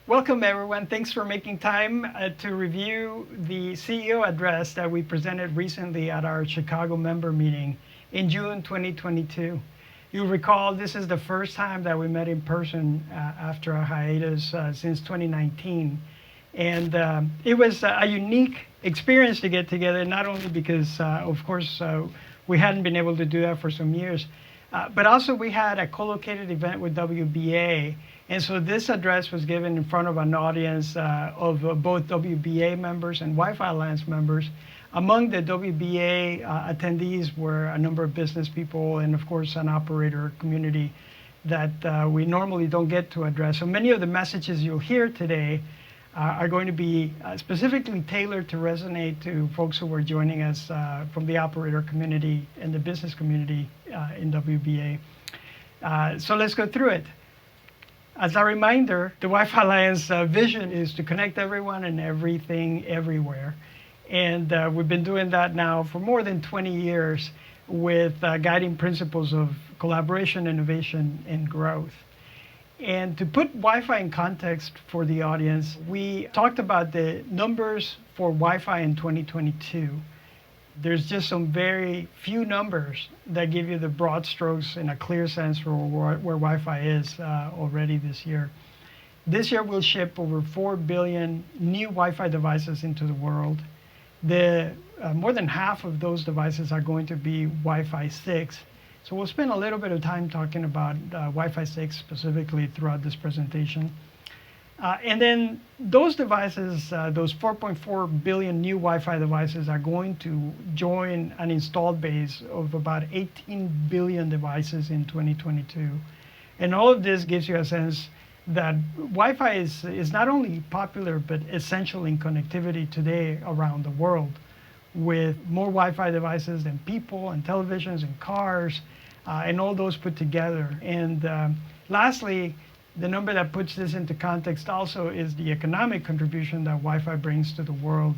Welcome, everyone. Thanks for making time to review the CEO address that we presented recently at our Chicago member meeting in June 2022. You'll recall this is the first time that we met in person after a hiatus since 2019. And it was a unique experience to get together, not only because, of course, we hadn't been able to do that for some years, but also we had a co-located event with WBA. And so this address was given in front of an audience of both WBA members and Wi-Fi Alliance members. Among the WBA attendees were a number of business people and, of course, an operator community that we normally don't get to address. So many of the messages you'll hear today are going to be specifically tailored to resonate to folks who are joining us from the operator community and the business community in WBA. So let's go through it. As a reminder, the Wi-Fi Alliance vision is to connect everyone and everything everywhere. And we've been doing that now for more than 20 years with guiding principles of collaboration, innovation, and growth. And to put Wi-Fi in context for the audience, we talked about the numbers for Wi-Fi in 2022. There's just some very few numbers that give you the broad strokes in a clear sense for where Wi-Fi is already this year. This year we'll ship over 4 billion new Wi-Fi devices into the world. More than half of those devices are going to be Wi-Fi 6. So we'll spend a little bit of time talking about Wi-Fi 6 specifically throughout this presentation. And then those devices, those 4.4 billion new Wi-Fi devices are going to join an installed base of about 18 billion devices in 2022. And all of this gives you a sense that Wi-Fi is not only popular, but essential in connectivity today around the world, with more Wi-Fi devices than people and televisions and cars, and all those put together. And lastly, the number that puts this into context also is the economic contribution that Wi-Fi brings to the world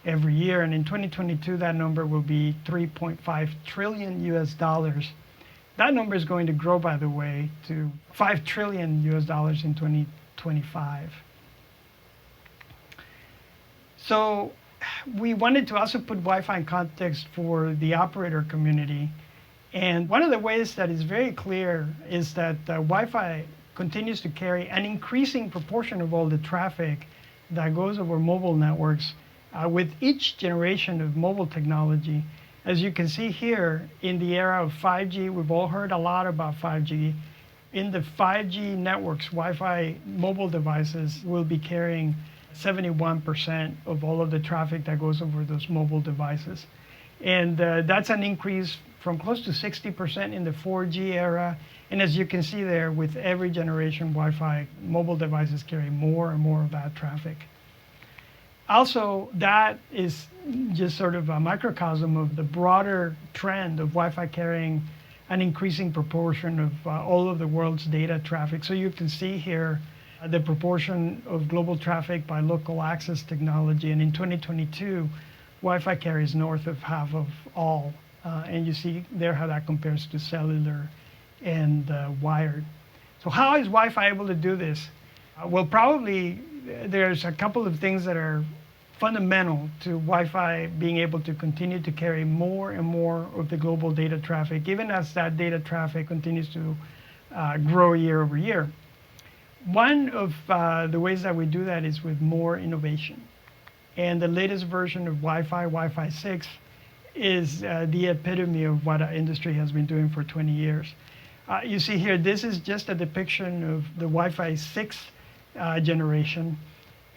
every year. And in 2022, that number will be $3.5 trillion US. That number is going to grow, by the way, to $5 trillion US in 2025. So we wanted to also put Wi-Fi in context for the operator community. And one of the ways that is very clear is that Wi-Fi continues to carry an increasing proportion of all the traffic that goes over mobile networks with each generation of mobile technology. As you can see here, in the era of 5G, we've all heard a lot about 5G. In the 5G networks, Wi-Fi mobile devices will be carrying 71% of all of the traffic that goes over those mobile devices. And that's an increase from close to 60% in the 4G era. And as you can see there, with every generation Wi-Fi, mobile devices carry more and more of that traffic. Also, that is just sort of a microcosm of the broader trend of Wi-Fi carrying an increasing proportion of all of the world's data traffic. So you can see here the proportion of global traffic by local access technology. And in 2022, Wi-Fi carries north of half of all. And you see there how that compares to cellular and wired. So how is Wi-Fi able to do this? Well, probably there's a couple of things that are fundamental to Wi-Fi being able to continue to carry more and more of the global data traffic, even as that data traffic continues to grow year over year. One of the ways that we do that is with more innovation. And the latest version of Wi-Fi, Wi-Fi 6, is the epitome of what our industry has been doing for 20 years. You see here, this is just a depiction of the Wi-Fi 6 generation.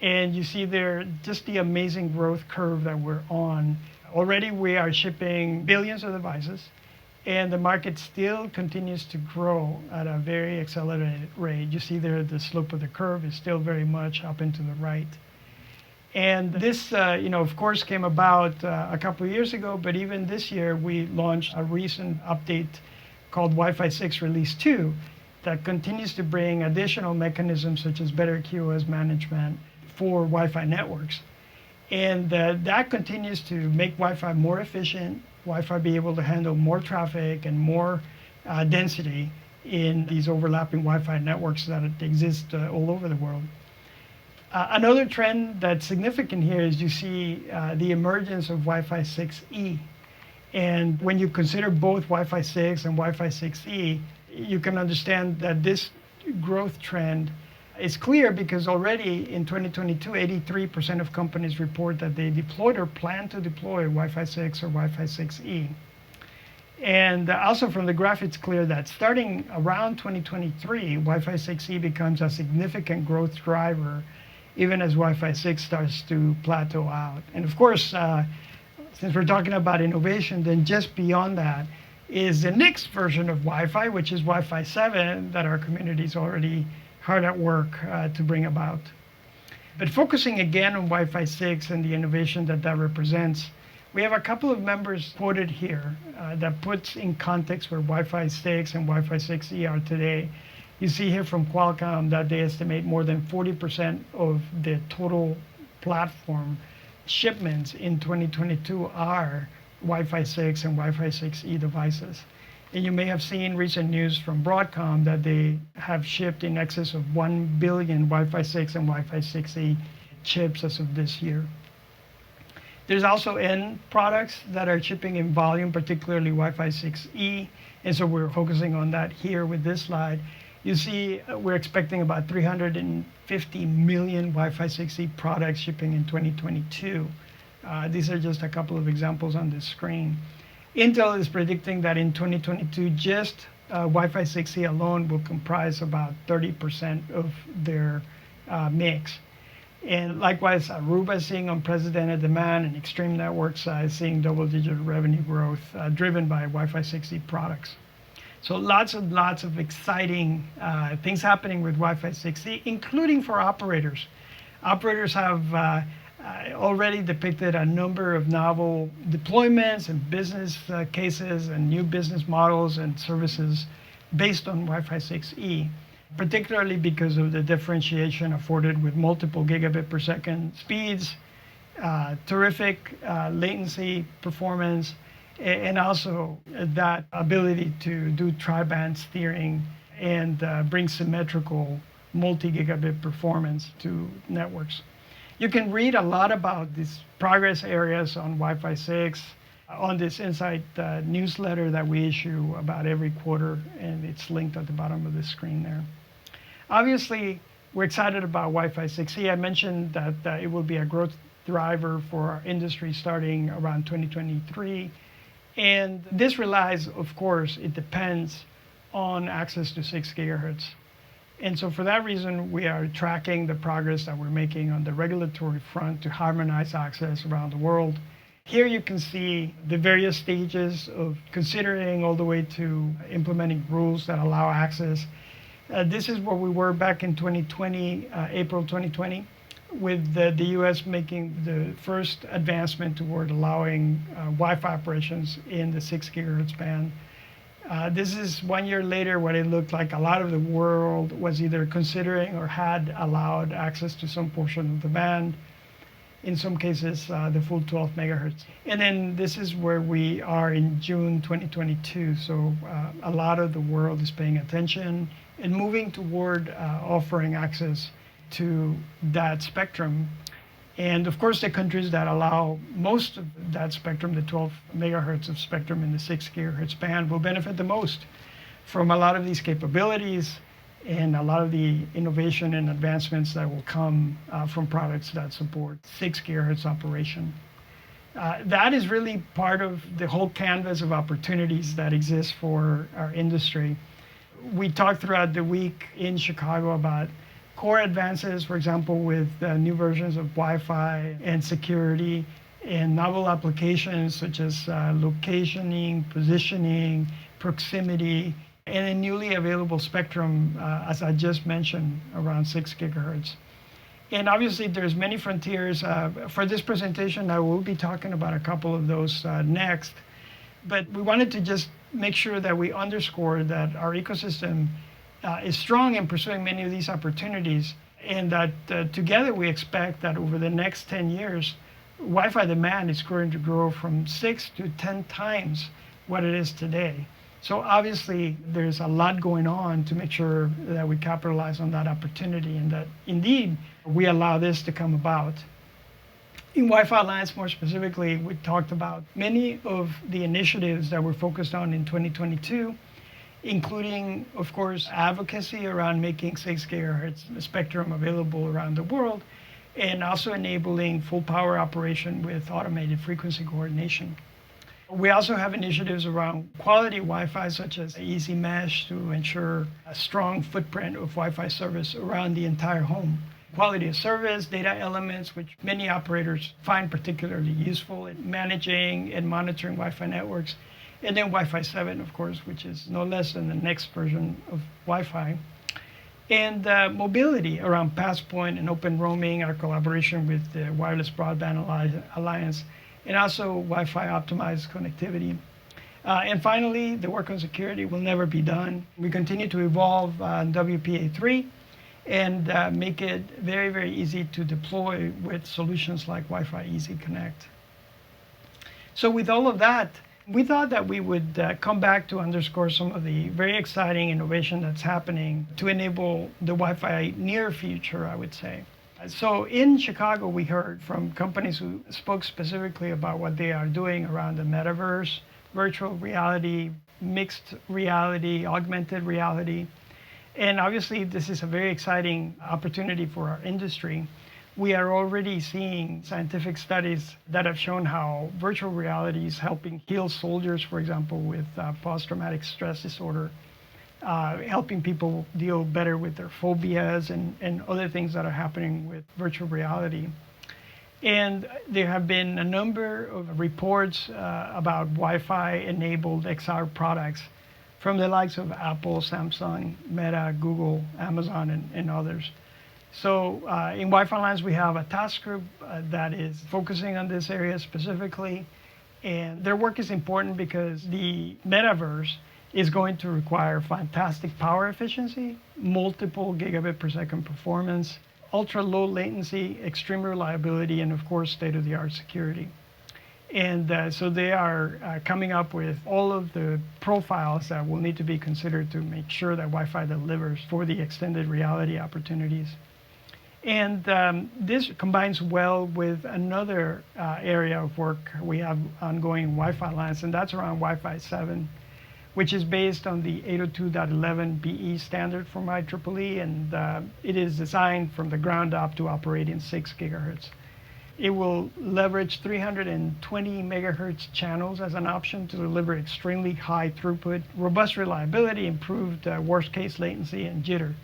And you see there just the amazing growth curve that we're on. Already we are shipping billions of devices, and the market still continues to grow at a very accelerated rate. You see there the slope of the curve is still very much up and to the right. And this, of course, came about a couple of years ago, but even this year we launched a recent update called Wi-Fi 6 Release 2 that continues to bring additional mechanisms such as better QoS management for Wi-Fi networks. And that continues to make Wi-Fi more efficient, Wi-Fi be able to handle more traffic and more density in these overlapping Wi-Fi networks that exist all over the world. Another trend that's significant here is you see the emergence of Wi-Fi 6E. And when you consider both Wi-Fi 6 and Wi-Fi 6E, you can understand that this growth trend is clear because already in 2022, 83% of companies report that they deployed or plan to deploy Wi-Fi 6 or Wi-Fi 6E. And also from the graph, it's clear that starting around 2023, Wi-Fi 6E becomes a significant growth driver, even as Wi-Fi 6 starts to plateau out. And of course, since we're talking about innovation, then just beyond that is the next version of Wi-Fi, which is Wi-Fi 7, that our community is already hard at work to bring about. But focusing again on Wi-Fi 6 and the innovation that that represents, we have a couple of members quoted here that puts in context where Wi-Fi 6 and Wi-Fi 6E are today. You see here from Qualcomm that they estimate more than 40% of the total platform shipments in 2022 are Wi-Fi 6 and Wi-Fi 6E devices. And you may have seen recent news from Broadcom that they have shipped in excess of 1 billion Wi-Fi 6 and Wi-Fi 6E chips as of this year. There's also end products that are shipping in volume, particularly Wi-Fi 6E, and so we're focusing on that here with this slide. You see, we're expecting about 350 million Wi-Fi 6E products shipping in 2022. These are just a couple of examples on this screen. Intel is predicting that in 2022, just Wi-Fi 6E alone will comprise about 30% of their mix. And likewise, Aruba is seeing unprecedented demand, and Extreme Networks is seeing double-digit revenue growth driven by Wi-Fi 6E products. So lots and lots of exciting things happening with Wi-Fi 6E, including for operators. Operators have already depicted a number of novel deployments and business cases and new business models and services based on Wi-Fi 6E, particularly because of the differentiation afforded with multiple gigabit per second speeds, terrific latency performance, and also that ability to do tri-band steering and bring symmetrical multi-gigabit performance to networks. You can read a lot about these progress areas on Wi-Fi 6 on this Insight newsletter that we issue about every quarter, and it's linked at the bottom of the screen there. Obviously, we're excited about Wi-Fi 6E. I mentioned that it will be a growth driver for our industry starting around 2023. And this relies, of course, it depends on access to 6 gigahertz. And so for that reason, we are tracking the progress that we're making on the regulatory front to harmonize access around the world. Here you can see the various stages of considering all the way to implementing rules that allow access. This is where we were back in 2020, April 2020, with the US making the first advancement toward allowing Wi-Fi operations in the 6 gigahertz band. This is 1 year later what it looked like a lot of the world was either considering or had allowed access to some portion of the band, in some cases the full 12 megahertz. And then this is where we are in June 2022. So a lot of the world is paying attention and moving toward offering access to that spectrum. And of course, the countries that allow most of that spectrum, the 12 megahertz of spectrum in the 6 gigahertz band, will benefit the most from a lot of these capabilities and a lot of the innovation and advancements that will come from products that support 6 gigahertz operation. That is really part of the whole canvas of opportunities that exist for our industry. We talked throughout the week in Chicago about core advances, for example, with new versions of Wi-Fi and security, and novel applications such as locationing, positioning, proximity, and a newly available spectrum, as I just mentioned, around 6 gigahertz. And obviously, there's many frontiers. For this presentation, I will be talking about a couple of those next. But we wanted to just make sure that we underscore that our ecosystem is strong in pursuing many of these opportunities, and that together we expect that over the next 10 years, Wi-Fi demand is going to grow from 6 to 10 times what it is today. So obviously, there's a lot going on to make sure that we capitalize on that opportunity and that indeed we allow this to come about. In Wi-Fi Alliance, more specifically, we talked about many of the initiatives that we're focused on in 2022, including, of course, advocacy around making 6 gigahertz spectrum available around the world, and also enabling full power operation with automated frequency coordination. We also have initiatives around quality Wi-Fi, such as Easy Mesh, to ensure a strong footprint of Wi-Fi service around the entire home. Quality of service, data elements, which many operators find particularly useful in managing and monitoring Wi-Fi networks. And then Wi-Fi 7, of course, which is no less than the next version of Wi-Fi. And mobility around Passpoint and open roaming, our collaboration with the Wireless Broadband Alliance, and also Wi-Fi optimized connectivity. And finally, the work on security will never be done. We continue to evolve WPA3 and make it very, very easy to deploy with solutions like Wi-Fi Easy Connect. So with all of that, we thought that we would come back to underscore some of the very exciting innovation that's happening to enable the Wi-Fi near future, I would say. So in Chicago, we heard from companies who spoke specifically about what they are doing around the metaverse, virtual reality, mixed reality, augmented reality. And obviously, this is a very exciting opportunity for our industry. We are already seeing scientific studies that have shown how virtual reality is helping heal soldiers, for example, with post-traumatic stress disorder, helping people deal better with their phobias and other things that are happening with virtual reality. And there have been a number of reports about Wi-Fi enabled XR products from the likes of Apple, Samsung, Meta, Google, Amazon, and others. So in Wi-Fi Alliance, we have a task group that is focusing on this area specifically. And their work is important because the metaverse is going to require fantastic power efficiency, multiple gigabit per second performance, ultra low latency, extreme reliability, and of course, state-of-the-art security. And so they are coming up with all of the profiles that will need to be considered to make sure that Wi-Fi delivers for the extended reality opportunities. And this combines well with another area of work we have ongoing in Wi-Fi Alliance, and that's around Wi-Fi 7, which is based on the 802.11be standard from IEEE, and it is designed from the ground up to operate in 6 gigahertz. It will leverage 320 megahertz channels as an option to deliver extremely high throughput, robust reliability, improved worst case latency, and jitter.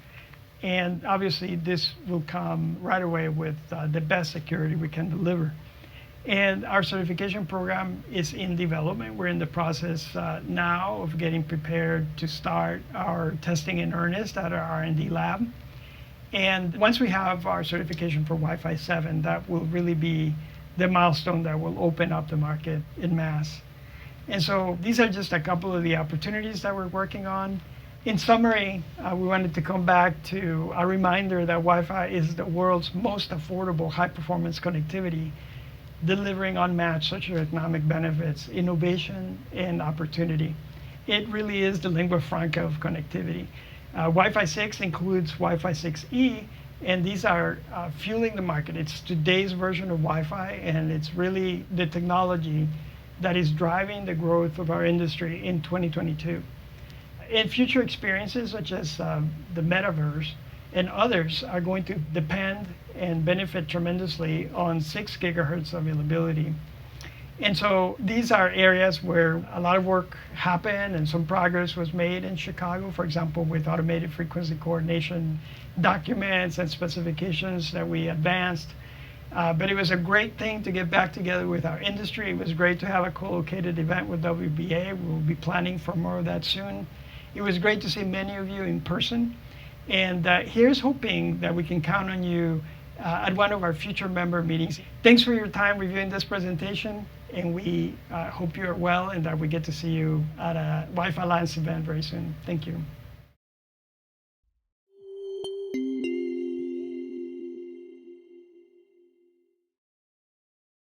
And obviously, this will come right away with the best security we can deliver. And our certification program is in development. We're in the process now of getting prepared to start our testing in earnest at our R&D lab. And once we have our certification for Wi-Fi 7, that will really be the milestone that will open up the market en masse. And so these are just a couple of the opportunities that we're working on. In summary, we wanted to come back to a reminder that Wi-Fi is the world's most affordable high-performance connectivity, delivering unmatched socioeconomic benefits, innovation, and opportunity. It really is the lingua franca of connectivity. Wi-Fi 6 includes Wi-Fi 6E, and these are fueling the market. It's today's version of Wi-Fi, and it's really the technology that is driving the growth of our industry in 2022. And future experiences such as the metaverse and others are going to depend and benefit tremendously on 6 gigahertz availability. And so these are areas where a lot of work happened and some progress was made in Chicago, for example, with automated frequency coordination documents and specifications that we advanced. But it was a great thing to get back together with our industry. It was great to have a co-located event with WBA. We'll be planning for more of that soon. It was great to see many of you in person. And here's hoping that we can count on you at one of our future member meetings. Thanks for your time reviewing this presentation, and we hope you are well and that we get to see you at a Wi-Fi Alliance event very soon. Thank you.